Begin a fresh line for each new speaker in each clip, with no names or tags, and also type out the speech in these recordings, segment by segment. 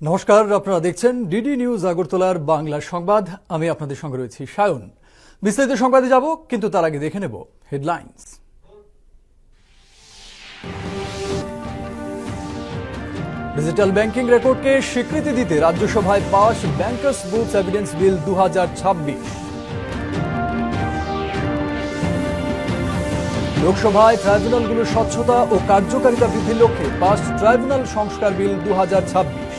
নমস্কার, আপনারা দেখছেন ডিডি নিউজ আগরতলার বাংলা সংবাদ। আমি আপনাদের সঙ্গে রয়েছি সায়ন। বিস্তারিত সংবাদে যাব, কিন্তু তার আগে দেখে নেব হেডলাইন্স। ডিজিটাল ব্যাংকিং রেকর্ডকে স্বীকৃতি দিতে রাজ্যসভায় পাস ব্যাংকার্স বুকস এভিডেন্স বিল 2026। লোকসভায় ট্রাইব্যুনালগুলোর স্বচ্ছতা ও কার্যকারিতা বৃদ্ধির লক্ষ্যে পাস ট্রাইব্যুনাল সংস্কার বিল 2026।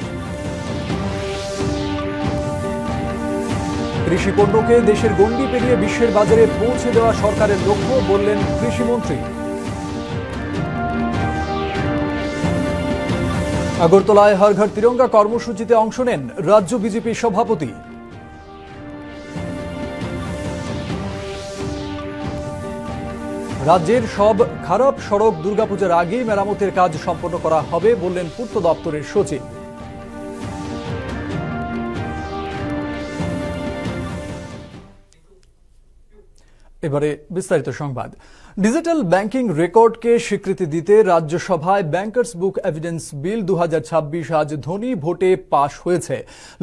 কৃষি পণ্যকে দেশের গণ্ডি পেরিয়ে বিশ্বের বাজারে পৌঁছে দেওয়া সরকারের লক্ষ্য, বললেন কৃষিমন্ত্রী। আগরতলায় হর ঘর তিরঙ্গা কর্মসূচিতে অংশ নেন রাজ্য বিজেপি সভাপতি। রাজ্যের সব খারাপ সড়ক দুর্গাপূজার আগেই মেরামতের কাজ সম্পন্ন করা হবে, বললেন পূর্ত দপ্তরের সচিব। এবারে বিস্তারিত সংবাদ। ডিজিটাল ব্যাংকিং রেকর্ডকে স্বীকৃতি দিতে রাজ্যসভায় ব্যাংকার্স বুক এভিডেন্স বিল 2026 আজ ধ্বনি ভোটে পাশ হয়েছে।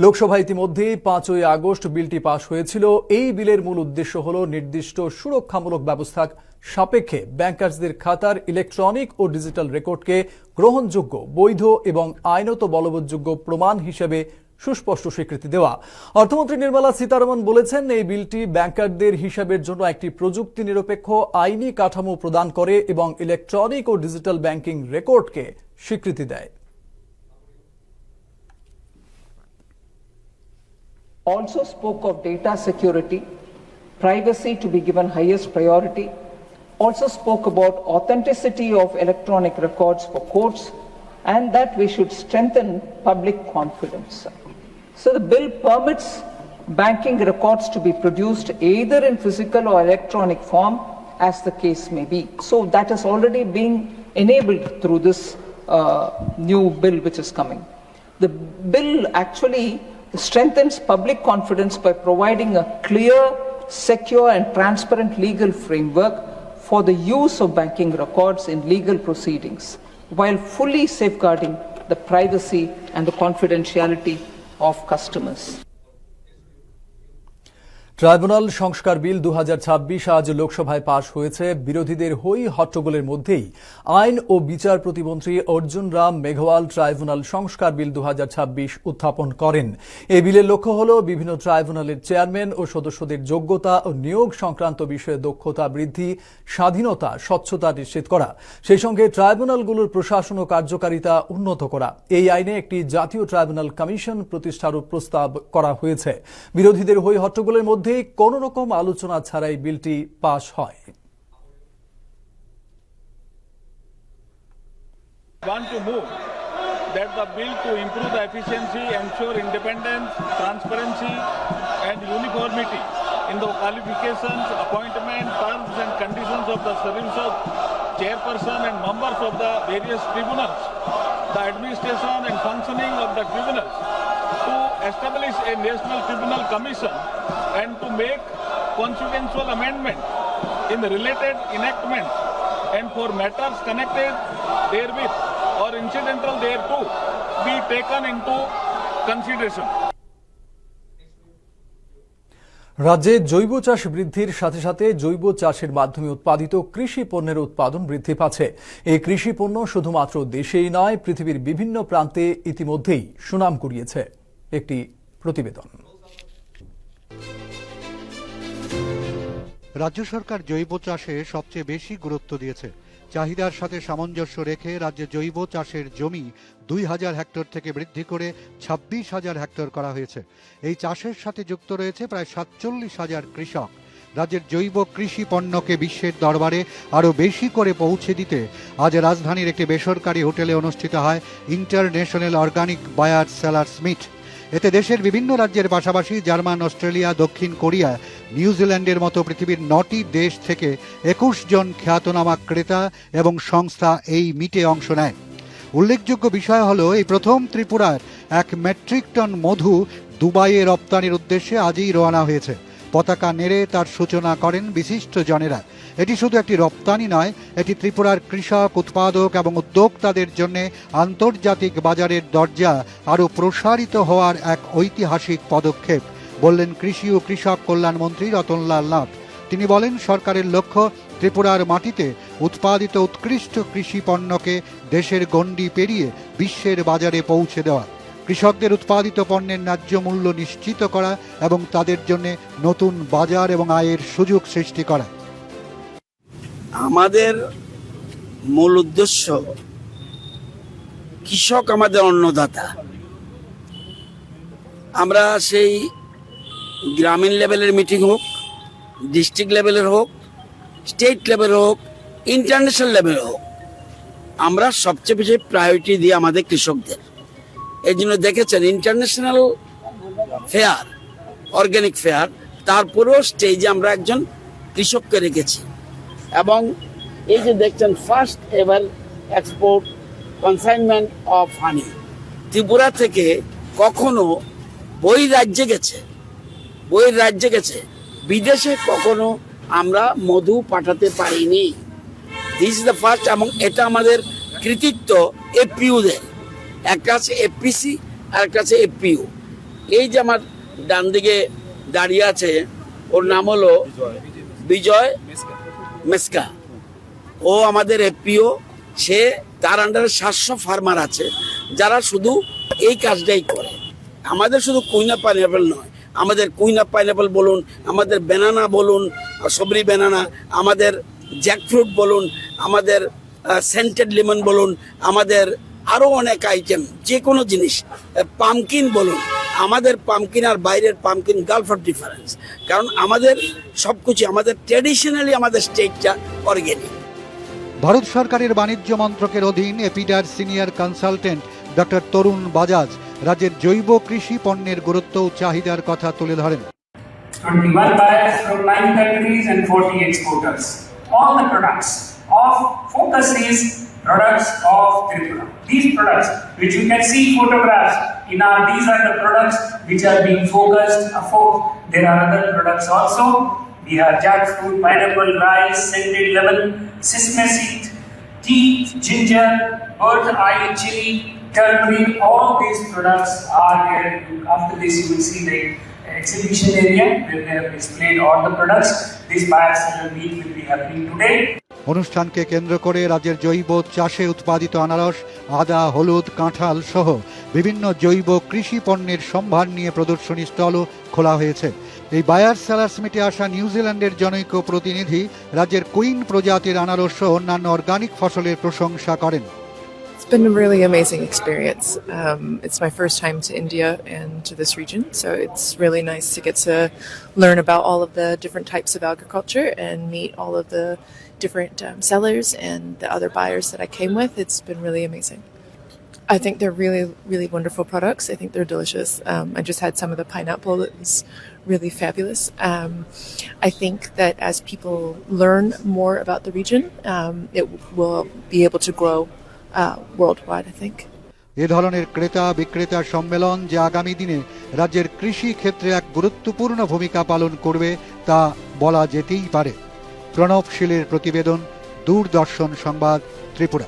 লোকসভায় ইতিমধ্যেই 5ই আগস্ট বিলটি পাশ হয়েছিল। এই বিলের মূল উদ্দেশ্য হল নির্দিষ্ট সুরক্ষামূলক ব্যবস্থা সাপেক্ষে ব্যাংকার্সদের খাতার ইলেকট্রনিক ও ডিজিটাল রেকর্ডকে গ্রহণযোগ্য, বৈধ এবং আইনত বলবৎযোগ্য প্রমাণ হিসেবে সুস্পষ্ট স্বীকৃতি দেওয়া। অর্থমন্ত্রী নির্মলা সীতারমণ বলেছেন, এই বিলটি ব্যাংকারদের হিসাবের জন্য একটি প্রযুক্তি নিরপেক্ষ আইনি কাঠামো প্রদান করে এবং ইলেকট্রনিক ও ডিজিটাল ব্যাংকিং রেকর্ডকে স্বীকৃতি দেয়।
Also spoke of data security, privacy to be given highest priority. Also spoke about authenticity of electronic records for courts, and that we should strengthen public confidence. So the bill permits banking records to be produced either in physical or electronic form, as the case may be. So that is already being enabled through this new bill which is coming. The bill actually strengthens public confidence by providing a clear, secure and transparent legal framework for the use of banking records in legal proceedings, while fully safeguarding the privacy and the confidentiality of customers.
Tribunal সংস্কার বিল 2026 আজ লোকসভায় পাশ হয়েছে। বিরোধীদের হই হট্টগোলের মধ্যেই আইন ও বিচার প্রতিমন্ত্রী অর্জুন রাম মেঘওয়াল ট্রাইব্যুনাল সংস্কার বিল 2026 উত্থাপন করেন। এই বিলের লক্ষ্য হল বিভিন্ন ট্রাইব্যুনালের চেয়ারম্যান ও সদস্যদের যোগ্যতা ও নিয়োগ সংক্রান্ত বিষয়ে দক্ষতা বৃদ্ধি, স্বাধীনতা, স্বচ্ছতা নিশ্চিত করা, সেই সঙ্গে ট্রাইব্যুনালগুলোর প্রশাসন ও কার্যকারিতা উন্নত করা। এই আইনে একটি জাতীয় ট্রাইব্যুনাল কমিশন প্রতিষ্ঠারও প্রস্তাব করা হয়েছে। বিরোধীদের হই হট্টগোলের মধ্যে কোন রকম আলোচনা ছাড়াই বিলটি পাশ হয়।
Want to move that the bill to improve the efficiency, ensure independence, transparency and uniformity in the qualifications, appointment, terms and conditions of the service of chairperson and members of the various tribunals, the administration and functioning of the tribunals, to establish a national tribunal commission and to make consequential amendment in the related enactments, and for matters connected therewith or incidental thereto be taken into consideration.
রাজ্যে জৈব চাষ বৃদ্ধির সাথে সাথে জৈব চাষের মাধ্যমে উৎপাদিত কৃষি পণ্যের উৎপাদন বৃদ্ধি পাচ্ছে। এই কৃষি পণ্য শুধুমাত্র দেশেই নয়, পৃথিবীর বিভিন্ন প্রান্তে ইতিমধ্যেই সুনাম কুড়িয়েছে। একটি প্রতিবেদন।
রাজ্য সরকার জৈব চাষে সবচেয়ে বেশি গুরুত্ব দিয়েছে। চাহিদার সাথে সামঞ্জস্য রেখে রাজ্যে জৈব চাষের জমি 2000 হেক্টর থেকে বৃদ্ধি করে 26,000 হেক্টর করা হয়েছে। এই চাষের সাথে যুক্ত রয়েছে প্রায় 47,000 কৃষক। রাজ্যের জৈব কৃষি পণ্যকে বিশ্বের দরবারে আরও বেশি করে পৌঁছে দিতে আজ রাজধানীর একটি বেসরকারি হোটেলে অনুষ্ঠিত হয় international organic buyer sellers meet. এতে দেশের বিভিন্ন রাজ্যের পাশাপাশি জার্মান, অস্ট্রেলিয়া, দক্ষিণ কোরিয়া, নিউজিল্যান্ডের মতো পৃথিবীর 9টি দেশ থেকে 21 জন খ্যাতনামা ক্রেতা এবং সংস্থা এই মিটে অংশ নেয়। উল্লেখযোগ্য বিষয় হলো, এই প্রথম ত্রিপুরার 1 মেট্রিক টন মধু দুবাইয়ে রপ্তানির উদ্দেশ্যে আজই রওনা হয়েছে। পতাকা নেড়ে তার সূচনা করেন বিশিষ্ট জনেরা। এটি শুধু একটি রপ্তানি নয়, এটি ত্রিপুরার কৃষক, উৎপাদক এবং উদ্যোক্তাদের জন্য আন্তর্জাতিক বাজারের দরজা আরও প্রসারিত হওয়ার এক ঐতিহাসিক পদক্ষেপ, বললেন কৃষি ও কৃষক কল্যাণ মন্ত্রী রতনলাল নাথ। তিনি বলেন, সরকারের লক্ষ্য ত্রিপুরার মাটিতে উৎপাদিত উৎকৃষ্ট কৃষি পণ্যকে দেশের গণ্ডি পেরিয়ে বিশ্বের বাজারে পৌঁছে দেওয়া, কৃষকদের উৎপাদিত পণ্যের ন্যায্য মূল্য নিশ্চিত করা এবং তাদের জন্য নতুন বাজার এবং আয়ের সুযোগ সৃষ্টি করা।
আমাদের মূল উদ্দেশ্য, কৃষক আমাদের অন্নদাতা। আমরা সেই গ্রামীণ লেভেলের মিটিং হোক, ডিস্ট্রিক্ট লেভেলের হোক, স্টেট লেভেলের হোক, ইন্টারন্যাশনাল লেভেল হোক, আমরা সবচেয়ে বেশি প্রায়োরিটি দিই আমাদের কৃষকদের। এই জন্য দেখেছেন ইন্টারন্যাশনাল ফেয়ার, অর্গানিক ফেয়ার, তারপরেও স্টেজে আমরা একজন কৃষককে রেখেছি। এবং এই যে দেখছেন first ever export consignment of হানি, ত্রিপুরা থেকে কখনো বহির্রাজ্যে গেছে, বিদেশে কখনো আমরা মধু পাঠাতে পারিনি। This is the first. এবং এটা আমাদের কৃতিত্ব এফপিইউদের, একটা আছে এফপিসি আর একটা আছে এফপিইউ। এই যে আমার ডান দিকে দাঁড়িয়ে আছে, ওর নাম হলো বিজয় মেসকা, ও আমাদের এফপিও। সে, তার আন্ডারে 700 ফার্মার আছে যারা শুধু এই কাজটাই করে। আমাদের শুধু কুইনা পাইনঅ্যাপল নয়, আমাদের কুইনা পাইনঅ্যাপল বলুন, আমাদের ব্যানানা বলুন, সবরি ব্যানানা, আমাদের জ্যাকফ্রুট বলুন, আমাদের সেন্টেড লেমন বলুন, আমাদের আরও অনেক আইটেম, যে কোনো জিনিস, পামকিন বলুন, আমাদের পামকিন আর বাইরের পামকিন গালফ অফ ডিফারেন্স। কারণ আমাদের সব কিছু, আমাদের ট্র্যাডিশনালি আমাদের স্টেটটা অর্গ্যানিক।
ভারত সরকারের বাণিজ্য মন্ত্রকের অধীন এপিডার সিনিয়র কনসালটেন্ট ডক্টর তরুণ বাজাজ রাজ্যের জৈব কৃষি পণ্যের গুরুত্ব ও চাহিদার কথা তুলে ধরেন।
21 buyers from 9 countries and 40 exporters. All the products of focus is products of Tripura. These products, which you can see photographs in our, these are the products which are being focused. There are other products also. We have jackfruit, pineapple, rice, scented lemon, sesame seed, tea, ginger, bird eye chili, turmeric. All these products are here. After this, you will see the exhibition area where they have displayed all the products. This buyer seller meet will be happening today.
অনুষ্ঠানকে কেন্দ্র করে রাজ্যের জৈব চাষে উৎপাদিত আনারস, আদা, হলুদ, কাঁঠাল সহ বিভিন্ন জৈব কৃষি পণ্যের সম্ভার নিয়ে প্রদর্শনী স্টলও খোলা হয়েছে। এই বায়ার সেলার্স মিটে আসা নিউজিল্যান্ডের জনৈক প্রতিনিধি রাজ্যের কুইন প্রজাতির আনারস সহ অন্যান্য অর্গানিক ফসলের প্রশংসা করেন।
It's been a really amazing experience. It's my first time to India and to this region, so it's really nice to get to learn about all of the different types of agriculture and meet all of the different sellers and the other buyers that I came with. It's been really amazing. I think they're really, really wonderful products. I think they're delicious. I just had some of the pineapple. It was really fabulous. I think that as people learn more about the region, it will be able to grow worldwide, I think.
এ ধরনের ক্রেতা বিক্রেতা সম্মেলন যে আগামী দিনে রাজ্যের কৃষি ক্ষেত্রে এক গুরুত্বপূর্ণ ভূমিকা পালন করবে তা বলা যেতেই পারে। প্রণব শীলের প্রতিবেদন, দূরদর্শন সংবাদ, ত্রিপুরা।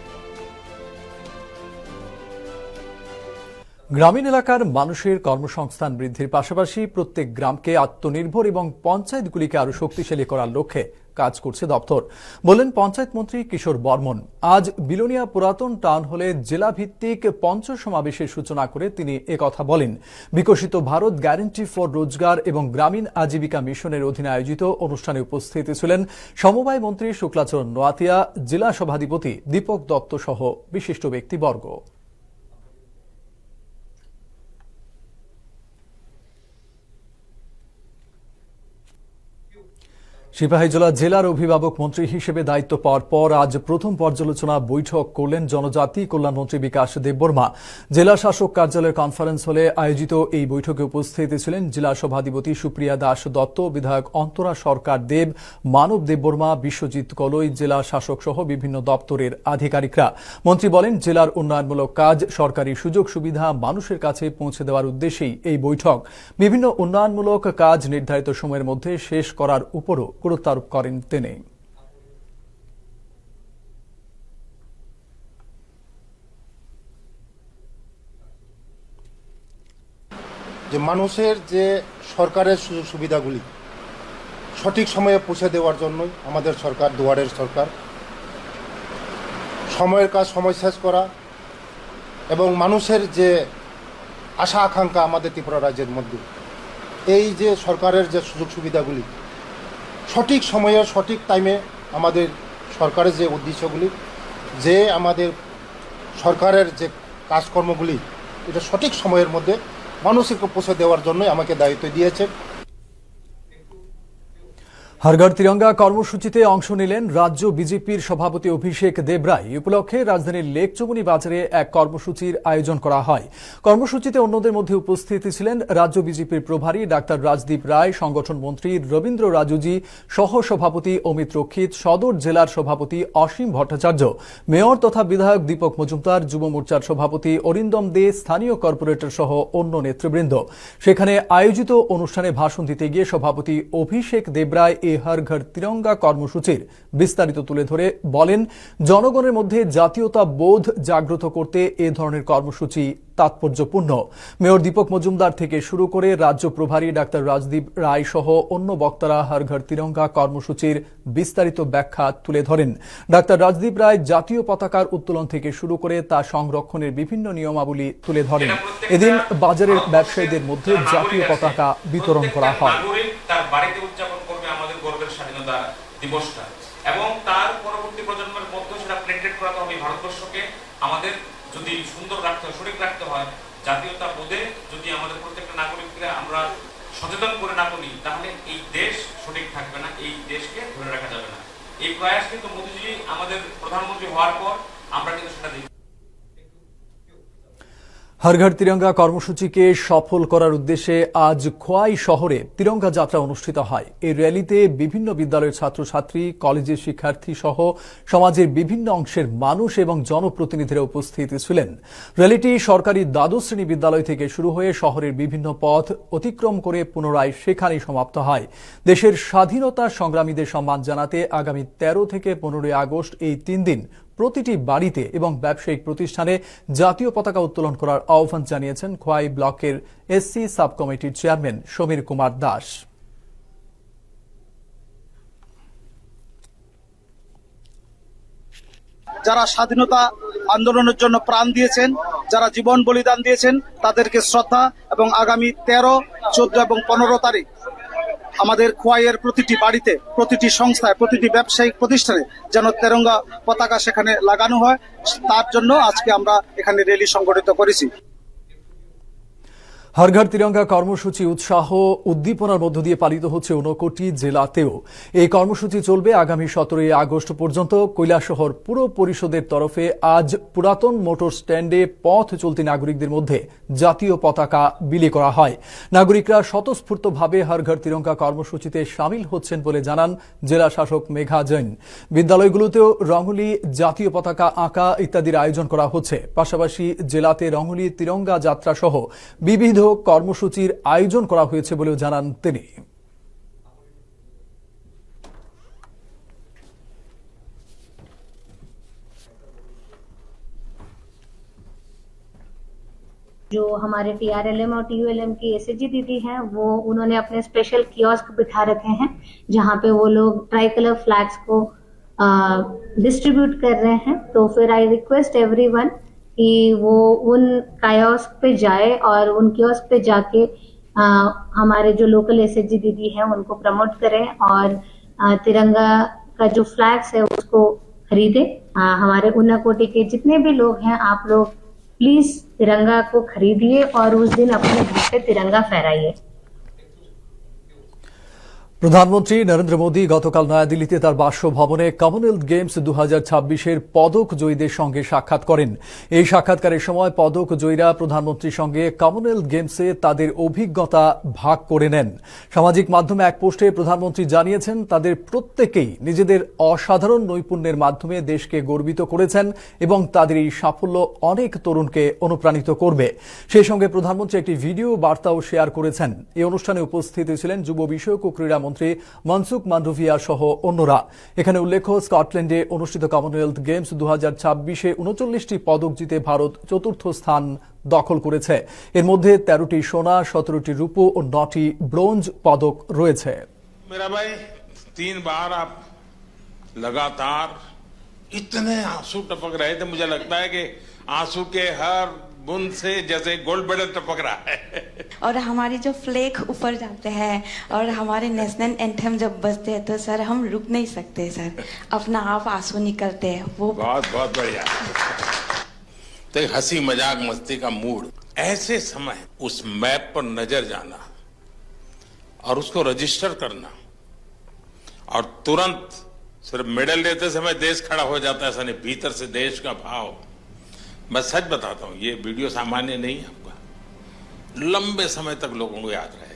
গ্রামীণ এলাকার মানুষের কর্মসংস্থান বৃদ্ধির পাশাপাশি প্রত্যেক গ্রামকে আত্মনির্ভর এবং পঞ্চায়েতগুলিকে আরও শক্তিশালী করার লক্ষ্যে কাজ করছে দপ্তর, বললেন পঞ্চায়েত মন্ত্রী কিশোর বর্মন। আজ বিলোনিয়া পুরাতন টাউন হলে জেলা ভিত্তিক পঞ্চ সমাবেশের সূচনা করে তিনি একথা বলেন। বিকশিত ভারত গ্যারান্টি ফর রোজগার এবং গ্রামীণ আজীবিকা মিশনের অধীনে আয়োজিত অনুষ্ঠানে উপস্থিত ছিলেন সমবায় মন্ত্রী শুক্লাচরণ নোয়াতিয়া, জেলা সভাধিপতি দীপক দত্ত সহ বিশিষ্ট ব্যক্তিবর্গ। সিপাহীজলা জেলার অভিভাবক মন্ত্রী হিসেবে দায়িত্ব পাওয়ার পর আজ প্রথম পর্যালোচনা বৈঠক করলেন জনজাতি কল্যাণমন্ত্রী বিকাশ দেববর্মা। জেলা শাসক কার্যালয়ের কনফারেন্স হলে আয়োজিত এই বৈঠকে উপস্থিত ছিলেন জেলা সভাধিপতি সুপ্রিয়া দাস দত্ত, বিধায়ক অন্তরা সরকার দেব, মানব দেববর্মা, বিশ্বজিৎ কলই, জেলা শাসক সহ বিভিন্ন দপ্তরের আধিকারিকরা। মন্ত্রী বলেন, জেলার উন্নয়নমূলক কাজ, সরকারি সুযোগ সুবিধা মানুষের কাছে পৌঁছে দেওয়ার উদ্দেশ্যেই এই বৈঠক। বিভিন্ন উন্নয়নমূলক কাজ নির্ধারিত সময়ের মধ্যে শেষ করার উপরও গুরুত্ব আরোপ করেন তিনি।
যে মানুষের যে সরকারের সুযোগ সুবিধাগুলি সঠিক সময়ে পৌঁছে দেওয়ার জন্যই আমাদের সরকার দুয়ারের সরকার। সময়ের কাজ সময় শেষ করা এবং মানুষের যে আশা আকাঙ্ক্ষা আমাদের ত্রিপুরা রাজ্যের মধ্যে, এই যে সরকারের যে সুযোগ সুবিধাগুলি সঠিক সময়ে সঠিক টাইমে আমাদের সরকারের যে উদ্দেশ্যগুলি, যে আমাদের সরকারের যে কাজকর্মগুলি এটা সঠিক সময়ের মধ্যে মানুষকে পৌঁছে দেওয়ার জন্যই আমাকে দায়িত্ব দিয়েছে।
हर घर तिरंगा কর্মসূচিতে অংশ নিলেন রাজ্য বিজেপির সভাপতি অভিষেক দেবরায়। এই উপলক্ষে রাজধানীর লেকচুমনি বাজারে এক কর্মসূচির আয়োজন করা হয়। কর্মসূচিতে অন্যদের মধ্যে উপস্থিত ছিলেন রাজ্য বিজেপির প্রভারী ডাক্তার রাজদীপ রায়, সংগঠন মন্ত্রী রবীন্দ্র রাজুজি, সহ সভাপতি অমিত রক্ষিত, সদর জেলার সভাপতি অসীম ভট্টাচার্য, মেয়র তথা বিধায়ক দীপক মজুমদার, যুব মোর্চার সভাপতি অরিন্দম দে, স্থানীয় কর্পোরেটর সহ অন্য নেতৃবৃন্দ। সেখানে আয়োজিত অনুষ্ঠানে ভাষণ দিতে গিয়ে সভাপতি অভিষেক দেবরায় हर घर तिरंगा কর্মসূচির বিস্তারিত তুলে ধরে বলেন, জনগণের মধ্যে জাতীয়তা বোধ জাগ্রত করতে এ ধরনের কর্মসূচি তাৎপর্যপূর্ণ। মেয়র দীপক মজুমদার থেকে শুরু করে রাজ্য প্রভারী ডাক্তার রাজদীপ রায় সহ অন্য বক্তারা হর ঘর তিরঙ্গা কর্মসূচির বিস্তারিত ব্যাখ্যা তুলে ধরেন। ডাক্তার রাজদীপ রায় জাতীয় পতাকার উত্তোলন থেকে শুরু করে তা সংরক্ষণের বিভিন্ন নিয়মাবলী তুলে ধরেন। এদিন বাজারের ব্যবসায়ীদের মধ্যে জাতীয় পতাকা বিতরণ করা হয়।
স্বাধীনতা দিবসটা এবং তার পরবর্তী প্রজন্মের মধ্যে সেটা প্লেটেড করাতে হবে। ভারতবর্ষকে আমাদের যদি সুন্দর রাখতে হয়, সঠিক রাখতে হয়, জাতীয়তা বোধে যদি আমাদের প্রত্যেকটা নাগরিককে আমরা সচেতন করে না তুলি, তাহলে এই দেশ সঠিক থাকবে না, এই দেশকে ধরে রাখা যাবে না। এই প্রয়াস কিন্তু মোদীজি আমাদের প্রধানমন্ত্রী হওয়ার পর আমরা কিন্তু সেটা দেখি।
हर घर तिरंगा কর্মসূচিকে সফল করার উদ্দেশ্যে আজ খোয়াই শহরে তিরঙ্গা যাত্রা অনুষ্ঠিত হয়। এই র্যালিতে বিভিন্ন বিদ্যালয়ের ছাত্রছাত্রী, কলেজের শিক্ষার্থী সহ সমাজের বিভিন্ন অংশের মানুষ এবং জনপ্রতিনিধিরা উপস্থিত ছিলেন। র্যালিটি সরকারি দ্বাদশ শ্রেণী বিদ্যালয় থেকে শুরু হয়ে শহরের বিভিন্ন পথ অতিক্রম করে পুনরায় সেখানেই সমাপ্ত হয়। দেশের স্বাধীনতা সংগ্রামীদের সম্মান জানাতে আগামী 13 থেকে 15 আগস্ট এই 3 দিন প্রতিটি বাড়িতে এবং ব্যবসায়িক প্রতিষ্ঠানে জাতীয় পতাকা উত্তোলন করার আহ্বান জানিয়েছেন খোয়াই ব্লকের এসসি সাব কমিটির চেয়ারম্যান সমীর কুমার দাস।
যারা স্বাধীনতা আন্দোলনের জন্য প্রাণ দিয়েছেন, যারা জীবন বলিদান দিয়েছেন, তাদেরকে শ্রদ্ধা এবং আগামী 13, 14 এবং 15 তারিখ আমাদের খোয়াইয়ের প্রতিটি বাড়িতে, প্রতিটি সংস্থায়, প্রতিটি ব্যবসায়িক প্রতিষ্ঠানে যেন তিরঙ্গা পতাকা সেখানে লাগানো হয়, তার জন্য আজকে আমরা এখানে র্যালি সংগঠিত করেছি।
हर घर तिरंगा কর্মসূচি উৎসাহ উদ্দীপনার মধ্য দিয়ে পালিত হচ্ছে ঊনকোটি জেলাতেও। এই কর্মসূচি চলবে আগামী 17 আগস্ট পর্যন্ত। কৈলাসহর পুর পরিষদের তরফে আজ পুরাতন মোটর স্ট্যান্ডে পথ চলতি নাগরিকদের মধ্যে জাতীয় পতাকা বিলি করা হয়। নাগরিকরা স্বতঃস্ফূর্তভাবে হর ঘর তিরঙ্গা কর্মসূচিতে সামিল হচ্ছেন বলে জানান জেলা শাসক মেঘা জৈন। বিদ্যালয়গুলোতেও রঙলি, জাতীয় পতাকা আঁকা ইত্যাদির আয়োজন করা হচ্ছে। পাশাপাশি জেলাতে রঙলি, তিরঙ্গা যাত্রা সহ বিবিধ কর্মসূচির আয়োজন করা হয়েছে বলেও জানান তিনি।
जो हमारे TRLM और TULM की SHG दीदी हैं, वो उन्होंने अपने स्पेशल कियोस्क बिठा रखे हैं जहां पे वो लोग ट्राई कलर फ्लैग्स को डिस्ट्रीब्यूट कर रहे हैं। तो फिर आई रिक्वेस्ट एवरीवन कि वो उन कियोस्क पे जाए और उन कियोस्क पे जाके हमारे जो लोकल SHG दीदी हैं उनको प्रमोट करें और तिरंगा का जो फ्लैग्स है उसको खरीदें। हमारे ऊनाकोटी के जितने भी लोग हैं, आप लोग प्लीज तिरंगा को खरीदिए और उस दिन अपने घर पे तिरंगा फहराइए।
প্রধানমন্ত্রী নরেন্দ্র মোদী গতকাল নয়াদিল্লিতে তার বাসভবনে কমনওয়েলথ গেমস 2026-এর পদক জয়ীদের সঙ্গে সাক্ষাৎ করেন। এই সাক্ষাৎকারের সময় পদক জয়ীরা প্রধানমন্ত্রীর সঙ্গে কমনওয়েলথ গেমসে তাদের অভিজ্ঞতা ভাগ করে নেন। সামাজিক মাধ্যমে এক পোস্টে প্রধানমন্ত্রী জানিয়েছেন, তাদের প্রত্যেকেই নিজেদের অসাধারণ নৈপুণ্যের মাধ্যমে দেশকে গর্বিত করেছেন এবং তাদের এই সাফল্য অনেক তরুণকে অনুপ্রাণিত করবে। সেই সঙ্গে প্রধানমন্ত্রী একটি ভিডিও বার্তাও শেয়ার করেছেন। এই অনুষ্ঠানে উপস্থিত ছিলেন যুব বিষয়ক ও ক্রীড়া শিক্ষামন্ত্রী মনসুখ মান্ডভিয়া সহ অন্যরা। এখানে উল্লেখ্য, স্কটল্যান্ডে অনুষ্ঠিত কমনওয়েলথ গেমস 2026-এ 39টি পদক জিতে ভারত চতুর্থ স্থান দখল করেছে। এর মধ্যে 13টি সোনা, 17টি রূপো ও 9টি ব্রোঞ্জ পদক রয়েছে।
मेरा भाई 3 बार आप लगातार इतने आंसू टपक रहे थे, मुझे लगता है कि आंसू के हर बूंद से जैसे गोल्ड मेडल टपक रहा है।
और हमारी जो फ्लैग ऊपर जाते हैं और हमारे नेशनल एंथम जब बजते हैं तो सर हम रुक नहीं सकते सर, अपना आप आंसू निकलते हैं। वो
बहुत बहुत बढ़िया। तो एक हंसी मजाक मस्ती का मूड, ऐसे समय उस मैप पर नजर जाना और उसको रजिस्टर करना और तुरंत सिर्फ मेडल लेते समय देश खड़ा हो जाता है, ऐसा नहीं, भीतर से देश का भाव। मैं सच बताता हूं, ये वीडियो सामान्य नहीं है, आपका लंबे समय तक लोगों को याद रहेगा।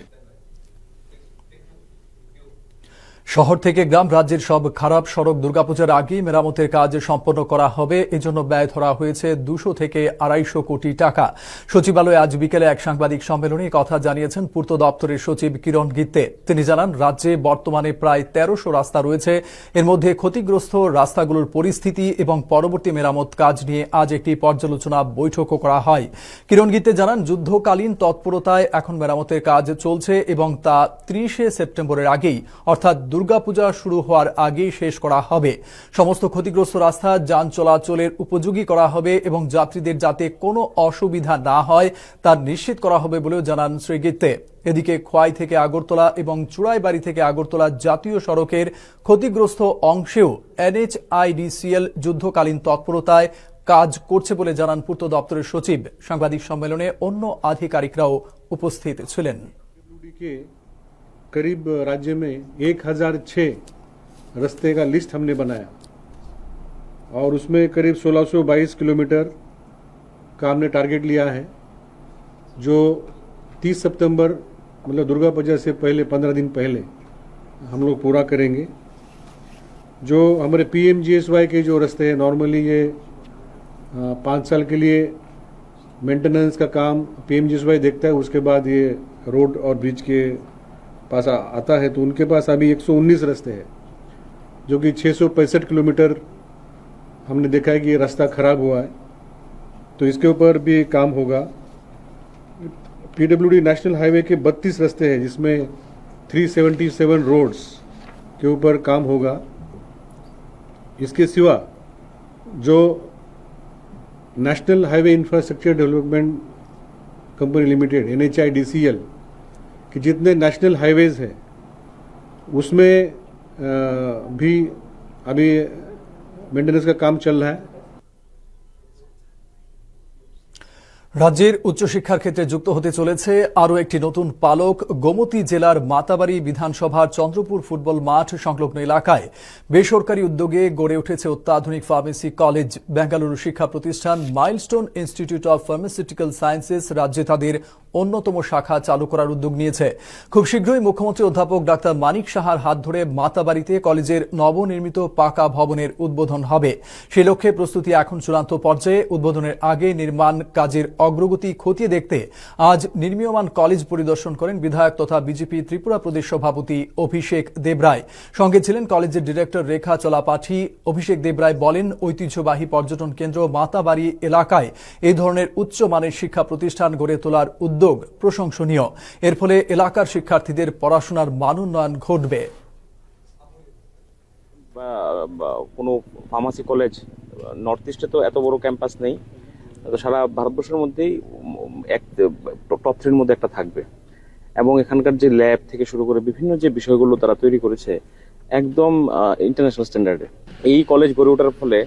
শহর থেকে গ্রাম, রাজ্যের সব খারাপ সড়ক দুর্গাপূজার আগেই মেরামতের কাজ সম্পন্ন করা হবে। এজন্য ব্যয় ধরা হয়েছে 200 থেকে 250 কোটি টাকা। সচিবালয়ে আজ বিকেলে এক সাংবাদিক সম্মেলনে কথা জানিয়েছেন পূর্ত দপ্তরের সচিব কিরণ গিত্তে। তিনি জানান, রাজ্যে বর্তমানে প্রায় 1300 রাস্তা রয়েছে। এর মধ্যে ক্ষতিগ্রস্ত রাস্তাগুলোর পরিস্থিতি এবং পরবর্তী মেরামত কাজ নিয়ে আজ একটি পর্যালোচনা বৈঠকও করা হয়। কিরণ গিত্তে জানান, যুদ্ধকালীন তৎপরতায় এখন মেরামতের কাজ চলছে এবং তা 30শে সেপ্টেম্বরের আগেই, অর্থাৎ দুর্গাপূজা শুরু হওয়ার আগেই শেষ করা হবে। সমস্ত ক্ষতিগ্রস্ত রাস্তা যান চলাচলের উপযোগী করা হবে এবং যাত্রীদের যাতে কোনো অসুবিধা না হয় তা নিশ্চিত করা হবে বলেও জানান শ্রী গিত্তে। এদিকে খোয়াই থেকে আগরতলা এবং চুড়াইবাড়ি থেকে আগরতলা জাতীয় সড়কের ক্ষতিগ্রস্ত অংশেও NHIDCL যুদ্ধকালীন তৎপরতায় কাজ করছে বলে জানান পূর্ত দপ্তরের সচিব। সাংবাদিক সম্মেলনে অন্য আধিকারিকরাও উপস্থিত ছিলেন।
करीब राज्य में 1006 रास्ते का लिस्ट हमने बनाया और उसमें करीब 1622 किलोमीटर का हमने टारगेट लिया है, जो 30 सितंबर मतलब दुर्गा पूजा से पहले 15 दिन पहले हम लोग पूरा करेंगे। जो हमारे PMGSY के जो रास्ते हैं, नॉर्मली ये 5 साल के लिए मेंटेनेंस का काम PMGSY देखता है, उसके बाद ये रोड और ब्रिज के पास आता है। तो उनके पास अभी 119 रास्ते हैं, जो कि 665 किलोमीटर हमने देखा है कि ये रास्ता खराब हुआ है, तो इसके ऊपर भी काम होगा। PWD नेशनल हाईवे के 32 रास्ते हैं, जिसमें 377 रोड्स के ऊपर काम होगा। इसके सिवा जो national highway infrastructure development company limited NHIDCL कि जितने नेशनल हाईवेज हैं उसमें भी अभी मेंटेनेंस का काम चल रहा है।
রাজ্যের উচ্চশিক্ষার ক্ষেত্রে যুক্ত হতে চলেছে আরও একটি নতুন পালক। গোমতী জেলার মাতাবাড়ি বিধানসভার চন্দ্রপুর ফুটবল মাঠ সংলগ্ন এলাকায় বেসরকারি উদ্যোগে গড়ে উঠেছে অত্যাধুনিক ফার্মেসি কলেজ। বেঙ্গালুরু শিক্ষা প্রতিষ্ঠান milestone institute of pharmaceutical sciences রাজ্যে তাদের অন্যতম শাখা চালু করার উদ্যোগ নিয়েছে। খুব শীঘ্রই মুখ্যমন্ত্রী অধ্যাপক ডাক্তার মানিক সাহার হাত ধরে মাতাবাড়িতে কলেজের নবনির্মিত পাকা ভবনের উদ্বোধন হবে। সে লক্ষ্যে প্রস্তুতি এখন চূড়ান্ত পর্যায়ে। উদ্বোধনের আগে নির্মাণ কাজের অগ্রগতি খতিয়ে দেখতে আজ নির্মীয়মান কলেজ পরিদর্শন করেন বিধায়ক তথা বিজেপি ত্রিপুরা প্রদেশ সভাপতি অভিষেক দেবরায়। সঙ্গে ছিলেন কলেজের ডিরেক্টর রেখা চলাপাঠি। অভিষেক দেবরায় বলেন, ঐতিহ্যবাহী পর্যটন কেন্দ্র মাতাবাড়ি এলাকায় এই ধরনের উচ্চমানের শিক্ষা প্রতিষ্ঠান গড়ে তোলার উদ্যোগ প্রশংসনীয়। এর ফলে এলাকার শিক্ষার্থীদের পড়াশোনার মানোন্নয়ন ঘটবে।
কোনো ফার্মাসি কলেজ নর্থ ইস্টে তো এত বড় ক্যাম্পাস নেই, তো সারা ভারতবর্ষের মধ্যেই টপ 3-এর মধ্যে একটা থাকবে। এবং এখানকার যে ল্যাব থেকে শুরু করে বিভিন্ন যে বিষয়গুলো তারা তৈরি করেছে একদম ইন্টারন্যাশনাল স্ট্যান্ডার্ডে। এই কলেজ গড়ে ওঠার ফলে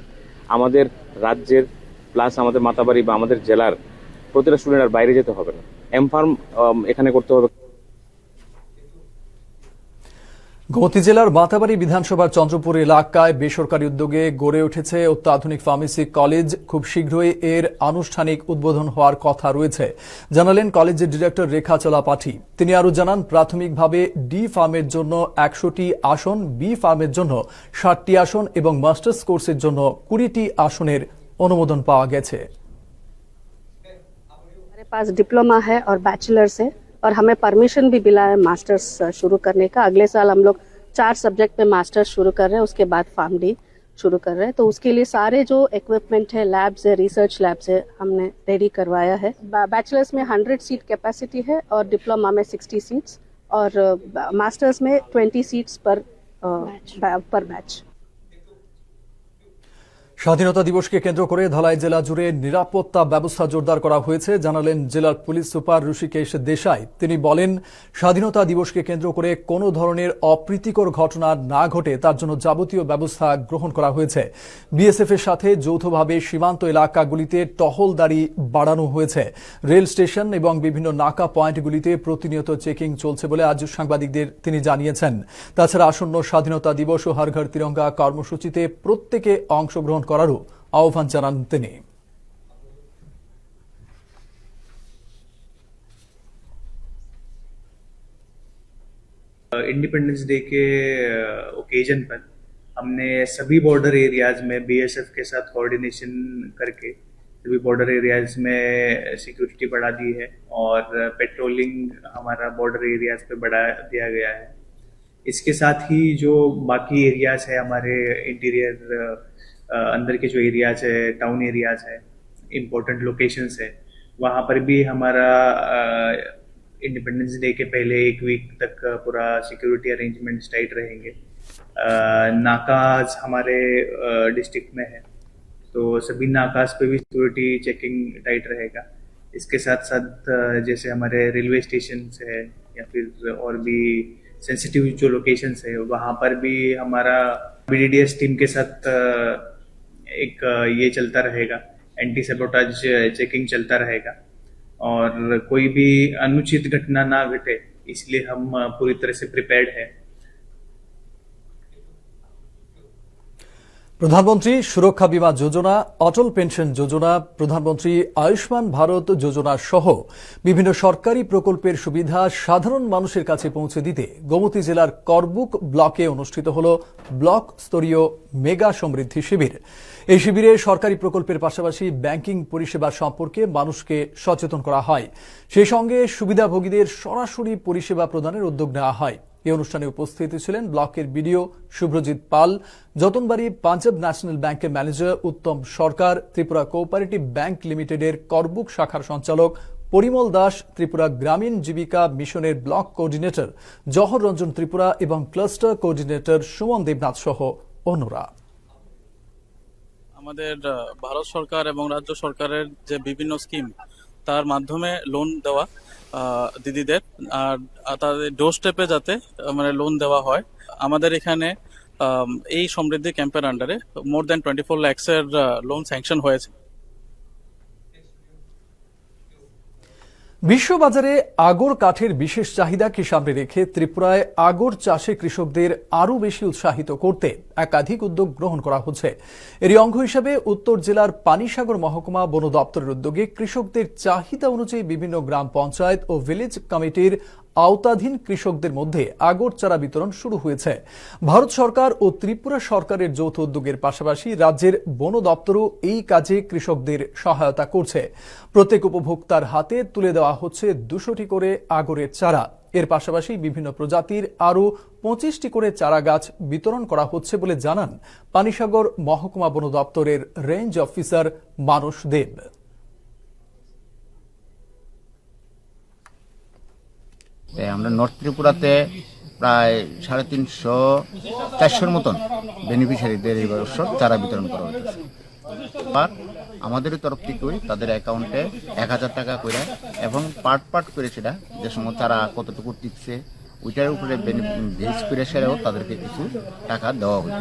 আমাদের রাজ্যের প্লাস আমাদের মাতাবাড়ি বা আমাদের জেলার প্রতিটা স্টুডেন্ট আর বাইরে যেতে হবে না, এমফার্ম এখানে করতে হবে।
গোমতী জেলার মাতাবাড়ি বিধানসভার চন্দ্রপুর এলাকায় বেসরকারি উদ্যোগে গড়ে উঠেছে অত্যাধুনিক ফার্মেসি কলেজ। খুব শীঘ্রই এর আনুষ্ঠানিক উদ্বোধন হওয়ার কথা রয়েছে, জানালেন কলেজের ডিরেক্টর রেখা চলাপাঠি। তিনি আরও জানান, প্রাথমিকভাবে ডি ফার্মের জন্য 100টি আসন, বি ফার্মের জন্য 60টি আসন এবং মাস্টার্স কোর্সের জন্য 20টি আসনের অনুমোদন পাওয়া গেছে।
हमारे पास डिप्लोमा है और बैचलर्स है और हमें परमिशन भी मिला है मास्टर्स शुरू करने का। अगले साल हम लोग 4 सब्जेक्ट में मास्टर्स शुरू कर रहे हैं, उसके बाद फार्मडी शुरू कर रहे हैं। तो उसके लिए सारे जो इक्विपमेंट है, लैब्स है, रिसर्च लैब्स है, हमने रेडी करवाया है। बैचलर्स में 100 सीट कैपेसिटी है और डिप्लोमा में 60 सीट्स और मास्टर्स में 20 सीट्स पर बैच।
স্বাধীনতা দিবসকে কেন্দ্র করে ধলাই জেলা জুড়ে নিরাপত্তা ব্যবস্থা জোরদার করা হয়েছে জানালেন জেলার পুলিশ সুপার ঋষিকেশ দেশাই। তিনি বলেন, স্বাধীনতা দিবসকে কেন্দ্র করে কোনো ধরনের অপ্রীতিকর ঘটনা না ঘটে তার জন্য যাবতীয় ব্যবস্থা গ্রহণ করা হয়েছে। বিএসএফ এর সাথে যৌথভাবে সীমান্ত এলাকাগুলিতে টহলদারি বাড়ানো হয়েছে। রেল স্টেশন এবং বিভিন্ন নাকা পয়েন্টগুলিতে প্রতিনিয়ত চেকিং চলছে বলে আজ সাংবাদিকদের তিনি জানিয়েছেন। তাছাড়া আসন্ন স্বাধীনতা দিবস ও হর ঘর তিরঙ্গা কর্মসূচিতে প্রত্যেকে অংশগ্রহণ করারও আহ্বান জানান তিনি।
इंडिपेंडेंस डे के ओकेजन पर हमने सभी बॉर्डर एरियाज में बीएसएफ के साथ कोऑर्डिनेशन करके सभी बॉर्डर एरियाज में सिक्योरिटी बढ़ा दी है और पेट्रोलिंग हमारा बॉर्डर एरियाज पे बढ़ा दिया गया है। इसके साथ ही जो बाकी एरियाज है हमारे इंटीरियर अंदर के जो एरियाज है, टाउन एरियाज है, इम्पोर्टेंट लोकेशंस है, वहाँ पर भी हमारा इंडिपेंडेंस डे के पहले 1 वीक तक पूरा सिक्योरिटी अरेंजमेंट्स टाइट रहेंगे। नाकाज हमारे डिस्ट्रिक्ट में है तो सभी नाकाज पे भी सिक्योरिटी चेकिंग टाइट रहेगा। इसके साथ साथ जैसे हमारे रेलवे स्टेशन है या फिर और भी सेंसिटिव जो लोकेशंस है वहाँ पर भी हमारा बीडीडीएस टीम के साथ एक ये चलता रहेगा, एंटी सैबोटाज चेकिंग चलता रहेगा और कोई भी अनुचित घटना ना घटे इसलिए हम पूरी तरह से प्रिपेयर्ड है।
প্রধানমন্ত্রী সুরক্ষা বীমা যোজনা, অটল পেনশন যোজনা, প্রধানমন্ত্রী আয়ুষ্মান ভারত যোজনা সহ বিভিন্ন সরকারি প্রকল্পের সুবিধা সাধারণ মানুষের কাছে পৌঁছে দিতে গোমতী জেলার করবুক ব্লকে অনুষ্ঠিত হল ব্লক স্তরীয় মেগা সমৃদ্ধি শিবির। এই শিবিরে সরকারি প্রকল্পের পাশাপাশি ব্যাংকিং পরিষেবা সম্পর্কে মানুষকে সচেতন করা হয়। সেই সঙ্গে সুবিধাভোগীদের সরাসরি পরিষেবা প্রদানের উদ্যোগ নেওয়া হয়। এই অনুষ্ঠানে উপস্থিত ছিলেন ব্লকের বিডিও শুভ্রজিৎ পাল, যতনবাড়ি পাঞ্জাব ন্যাশনাল ব্যাংকের ম্যানেজার উত্তম সরকার, ত্রিপুরা কোঅপারেটিভ ব্যাংক লিমিটেডের করবুক শাখার সঞ্চালক পরিমল দাস, ত্রিপুরা গ্রামীণ জীবিকা মিশনের ব্লক কোঅর্ডিনেটর জহর রঞ্জন ত্রিপুরা এবং ক্লাস্টার কোঅর্ডিনেটর সুমন দেবনাথ সহ অন্যরা।
আমাদের ভারত সরকার এবং রাজ্য সরকারের যে বিভিন্ন স্কিম তার মাধ্যমে লোন দেওয়া দিদিদের আর তাদের ডোর স্টেপে যাতে মানে লোন দেওয়া হয়। আমাদের এখানে এই সমৃদ্ধি ক্যাম্পের আন্ডারে মোর দ্যান 24 লাখসের লোন স্যাংশন হয়েছে।
বিশ্ববাজারে আগর কাঠের বিশেষ চাহিদাকে সামনে রেখে ত্রিপুরায় আগর চাষে কৃষকদের আরও বেশি উৎসাহিত করতে একাধিক উদ্যোগ গ্রহণ করা হচ্ছে। এরই অঙ্গ হিসাবে উত্তর জেলার পানিসাগর মহকুমা বন দপ্তরের উদ্যোগে কৃষকদের চাহিদা অনুযায়ী বিভিন্ন গ্রাম পঞ্চায়েত ও ভিলেজ কমিটির আওতাধীন কৃষকদের মধ্যে আগর চারা বিতরণ শুরু হয়েছে। ভারত সরকার ও ত্রিপুরা সরকারের যৌথ উদ্যোগের পাশাপাশি রাজ্যের বন দপ্তরও এই কাজে কৃষকদের সহায়তা করছে। প্রত্যেক উপভোক্তার হাতে তুলে দেওয়া হচ্ছে 200টি করে আগরের চারা। এর পাশাপাশি বিভিন্ন প্রজাতির আরও 25টি করে চারা গাছ বিতরণ করা হচ্ছে বলে জানান পানিসাগর মহকুমা বন দপ্তরের রেঞ্জ অফিসার মানস দেব।
আমরা নর্থ ত্রিপুরাতে প্রায় 350-400 মতন বেনিফিশিয়ারিদের এই বছর চারা বিতরণ করা হচ্ছে। আর আমাদের তরফ থেকে তাদের অ্যাকাউন্টে 1000 টাকা করে এবং পার্ট করে সেটা যে সময় চারা কতটুকু টিকছে ওইটার উপরে বেস করে সেটাও তাদেরকে কিছু টাকা দেওয়া হবে।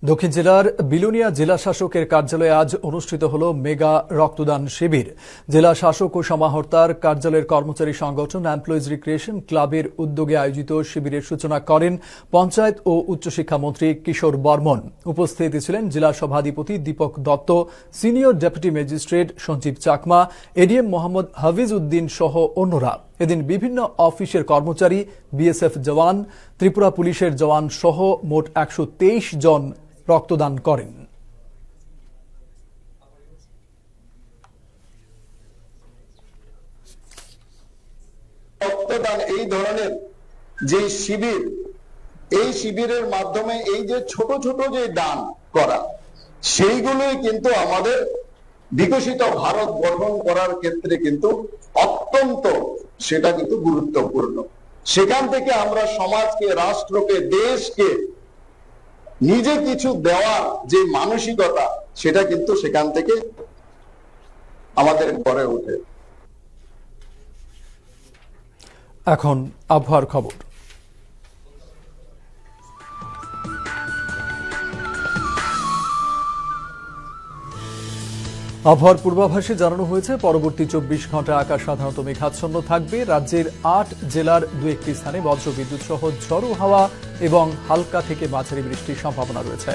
দক্ষিণ জেলার বিলোনিয়া জেলা শাসকের কার্যালয়ে আজ অনুষ্ঠিত হল মেগা রক্তদান শিবির। জেলা শাসক ও সমাহর্তার কার্যালয়ের কর্মচারী সংগঠন এমপ্লয়িজ রিক্রিয়েশন ক্লাবের উদ্যোগে আয়োজিত শিবিরের সূচনা করেন পঞ্চায়েত ও উচ্চশিক্ষা মন্ত্রী কিশোর বর্মন। উপস্থিত ছিলেন জেলা সভাধিপতি Dipak Datta, senior deputy magistrate Sanjib Chakma, ADM Mohammad Hafiz Uddin সহ অন্যরা। এদিন বিভিন্ন অফিসের কর্মচারী, বিএসএফ জওয়ান, ত্রিপুরা পুলিশের জওয়ান সহ মোট 123 জন রক্তদান করেন।
রক্তদান, এই ধরনের যে শিবির, এই শিবিরের মাধ্যমে এই যে ছোট ছোট যে দান করা, সেইগুলোই কিন্তু আমাদের বিকশিত ভারত গঠন করার ক্ষেত্রে কিন্তু অত্যন্ত সেটা কিন্তু গুরুত্বপূর্ণ। সেখান থেকে আমরা সমাজকে, রাষ্ট্রকে, দেশকে নিজে কিছু দেওয়ার যে মানসিকতা, সেটা কিন্তু সেখান থেকে আমাদের গড়ে ওঠে।
এখন আবহাওয়ার খবর। আবহাওয়ার পূর্বাভাসে জানানো হয়েছে পরবর্তী 24 ঘন্টায় আকাশ সাধারণত মেঘাচ্ছন্ন থাকবে। রাজ্যের 8 জেলার 2-1টি স্থানে বজ্রবিদ্যুৎ সহ ঝড়ো হাওয়া এবং হালকা থেকে মাঝারি বৃষ্টির সম্ভাবনা রয়েছে।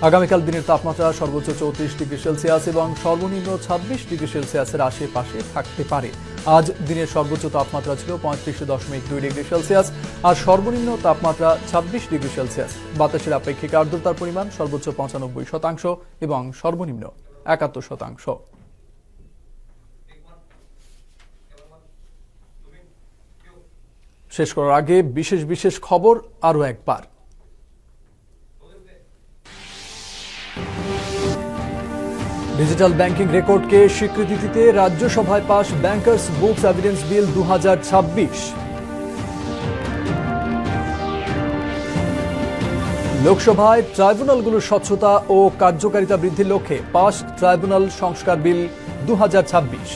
আগামীকাল দিনের তাপমাত্রা সর্বোচ্চ 34 ডিগ্রি সেলসিয়াস এবং সর্বনিম্ন 26 ডিগ্রি সেলসিয়াসের আশেপাশে থাকতে পারে। আজ দিনের সর্বোচ্চ তাপমাত্রা ছিল 35.2 ডিগ্রি সেলসিয়াস আর সর্বনিম্ন তাপমাত্রা 26 ডিগ্রি সেলসিয়াস। বাতাসের আপেক্ষিক আর্দ্রতার পরিমাণ সর্বোচ্চ 95% এবং সর্বনিম্ন 71%। শেষ করার আগে বিশেষ খবর আরো একবার। ডিজিটাল ব্যাংকিং রেকর্ডকে স্বীকৃতি দিতে রাজ্যসভায় পাস ব্যাংকার্স বুকস এভিডেন্স বিল 2026। লোকসভায় ট্রাইব্যুনালগুলোর স্বচ্ছতা ও কার্যকারিতা বৃদ্ধির লক্ষ্যে পাস ট্রাইব্যুনাল সংস্কার বিল 2026।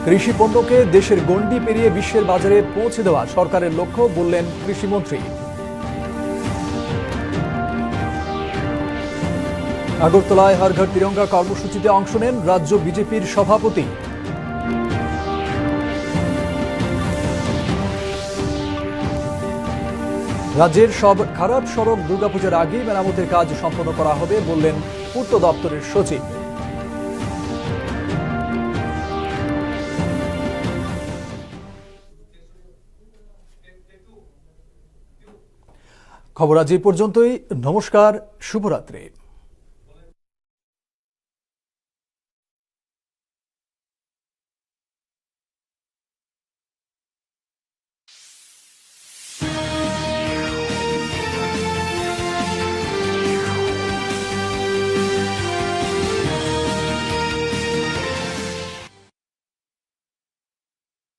কৃষি পণ্যকে দেশের গণ্ডি পেরিয়ে বিশ্বের বাজারে পৌঁছে দেওয়া সরকারের লক্ষ্য, বললেন কৃষিমন্ত্রী। আগরতলায় হর ঘর তিরঙ্গা কর্মসূচিতে অংশ নেন রাজ্য বিজেপির সভাপতি। রাজ্যের সব খারাপ সড়ক দুর্গাপূজার আগেই মেরামতের কাজ সম্পন্ন করা হবে, বললেন পূর্ত দপ্তরের সচিব। খবর আজ এই পর্যন্তই। নমস্কার, শুভরাত্রি।